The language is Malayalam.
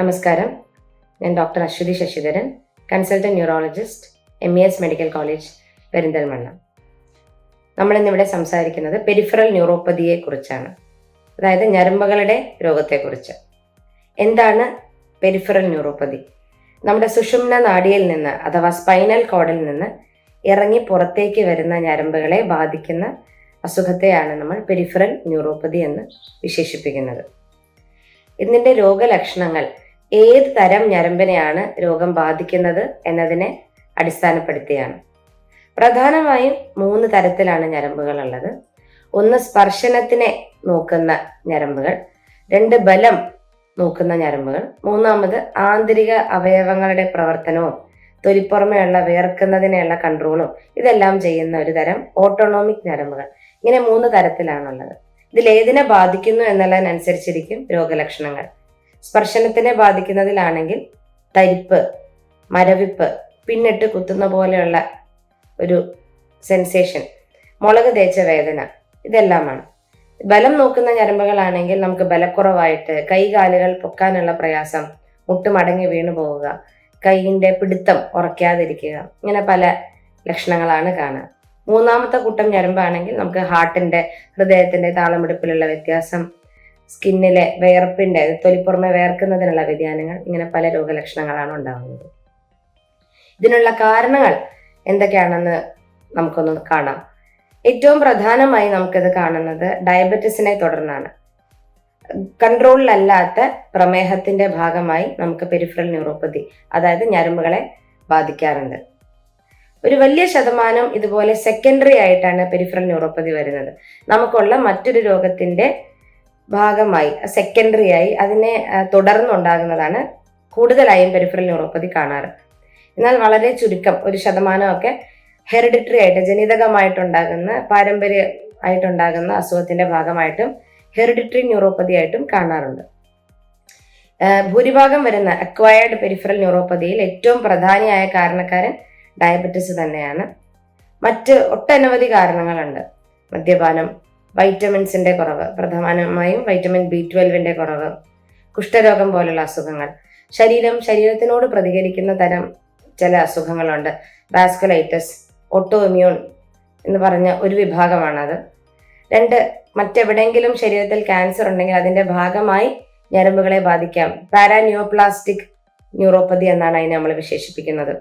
നമസ്കാരം. ഞാൻ doctor Aswathy Sasidharan, consultant neurologist, MES medical college, Perinthalmanna. നമ്മളിന്നിവിടെ സംസാരിക്കുന്നത് പെരിഫറൽ ന്യൂറോപ്പതിയെ കുറിച്ചാണ്, അതായത് ഞരമ്പുകളുടെ രോഗത്തെക്കുറിച്ച്. എന്താണ് പെരിഫറൽ ന്യൂറോപ്പതി? നമ്മുടെ സുഷുമ്ന നാഡിയിൽ നിന്ന് അഥവാ സ്പൈനൽ കോഡിൽ നിന്ന് ഇറങ്ങി പുറത്തേക്ക് വരുന്ന ഞരമ്പുകളെ ബാധിക്കുന്ന അസുഖത്തെയാണ് നമ്മൾ പെരിഫറൽ ന്യൂറോപ്പതി എന്ന് വിശേഷിപ്പിക്കുന്നത്. ഇതിൻ്റെ രോഗലക്ഷണങ്ങൾ ഏത് തരം ഞരമ്പിനെയാണ് രോഗം ബാധിക്കുന്നത് എന്നതിനെ അടിസ്ഥാനപ്പെടുത്തിയാണ്. പ്രധാനമായും 3 തരത്തിലാണ് ഞരമ്പുകൾ ഉള്ളത്. ഒന്ന് സ്പർശനത്തിനെ നോക്കുന്ന ഞരമ്പുകൾ, 2 ബലം നോക്കുന്ന ഞരമ്പുകൾ, 3 ആന്തരിക അവയവങ്ങളുടെ പ്രവർത്തനവും തൊലിപ്പുറമെയുള്ള വിയർക്കുന്നതിനെയുള്ള കൺട്രോളും ഇതെല്ലാം ചെയ്യുന്ന ഒരു തരം ഓട്ടോണോമിക് ഞരമ്പുകൾ. ഇങ്ങനെ 3 തരത്തിലാണുള്ളത്. ഇതിലേതിനെ ബാധിക്കുന്നു എന്നുള്ളതിനനുസരിച്ചിരിക്കും രോഗലക്ഷണങ്ങൾ. സ്പർശനത്തിനെ ബാധിക്കുന്നതിലാണെങ്കിൽ തരിപ്പ്, മരവിപ്പ്, പിന്നിട്ട് കുത്തുന്ന പോലെയുള്ള ഒരു സെൻസേഷൻ, മുളക് തേച്ച വേദന, ഇതെല്ലാമാണ്. ബലം നോക്കുന്ന ഞരമ്പുകളാണെങ്കിൽ നമുക്ക് ബലക്കുറവായിട്ട് കൈകാലുകൾ പൊക്കാനുള്ള പ്രയാസം, മുട്ട് മടങ്ങി വീണു പോവുക, കൈയിൻ്റെ പിടുത്തം ഉറക്കാതിരിക്കുക, ഇങ്ങനെ പല ലക്ഷണങ്ങളാണ് കാണുക. 3 കൂട്ടം ഞരമ്പാണെങ്കിൽ നമുക്ക് ഹാർട്ടിൻ്റെ, ഹൃദയത്തിൻ്റെ താളമെടുപ്പിലുള്ള വ്യത്യാസം, സ്കിന്നിലെ വിയർപ്പിൻ്റെ, തൊലിപ്പുറമെ വിയർക്കുന്നതിനുള്ള വ്യതിയാനങ്ങൾ, ഇങ്ങനെ പല രോഗലക്ഷണങ്ങളാണ് ഉണ്ടാകുന്നത്. ഇതിനുള്ള കാരണങ്ങൾ എന്തൊക്കെയാണെന്ന് നമുക്കൊന്ന് കാണാം. ഏറ്റവും പ്രധാനമായി നമുക്കിത് കാണുന്നത് ഡയബറ്റിസിനെ തുടർന്നാണ്. കൺട്രോളിലല്ലാത്ത പ്രമേഹത്തിന്റെ ഭാഗമായി നമുക്ക് പെരിഫറൽ ന്യൂറോപ്പതി, അതായത് ഞരമ്പുകളെ ബാധിക്കാറുണ്ട്. ഒരു വലിയ ശതമാനം ഇതുപോലെ സെക്കൻഡറി ആയിട്ടാണ് പെരിഫറൽ ന്യൂറോപ്പതി വരുന്നത്. നമുക്കുള്ള മറ്റൊരു രോഗത്തിന്റെ ഭാഗമായി, സെക്കൻഡറി ആയി അതിനെ തുടർന്നുണ്ടാകുന്നതാണ് കൂടുതലായും പെരിഫറൽ ന്യൂറോപ്പതി കാണാറ്. എന്നാൽ വളരെ ചുരുക്കം, 1% ഹെറിഡിറ്ററി ആയിട്ട്, ജനിതകമായിട്ടുണ്ടാകുന്ന, പാരമ്പര്യമായിട്ടുണ്ടാകുന്ന അസുഖത്തിന്റെ ഭാഗമായിട്ടും ഹെറിഡിറ്ററി ന്യൂറോപ്പതി ആയിട്ടും കാണാറുണ്ട്. ഭൂരിഭാഗം വരുന്ന അക്വയർഡ് പെരിഫറൽ ന്യൂറോപ്പതിയിൽ ഏറ്റവും പ്രധാനിയായ കാരണക്കാരൻ ഡയബറ്റിസ് തന്നെയാണ്. മറ്റ് ഒട്ടനവധി കാരണങ്ങളുണ്ട്. മദ്യപാനം, വൈറ്റമിൻസിന്റെ കുറവ്, പ്രധാനമായും വൈറ്റമിൻ B12 കുറവ്, കുഷ്ഠരോഗം പോലുള്ള അസുഖങ്ങൾ, ശരീരത്തിനോട് പ്രതികരിക്കുന്ന തരം ചില അസുഖങ്ങളുണ്ട്. വാസ്കുലൈറ്റിസ്, ഓട്ടോ ഇമ്മ്യൂൺ എന്ന് പറഞ്ഞ ഒരു വിഭാഗമാണത്. 2, മറ്റെവിടെയെങ്കിലും ശരീരത്തിൽ ക്യാൻസർ ഉണ്ടെങ്കിൽ അതിന്റെ ഭാഗമായി ഞരമ്പുകളെ ബാധിക്കാം. പാരാന്യൂപ്ലാസ്റ്റിക് ന്യൂറോപ്പതി എന്നാണ് അതിനെ നമ്മൾ വിശേഷിപ്പിക്കുന്നത്.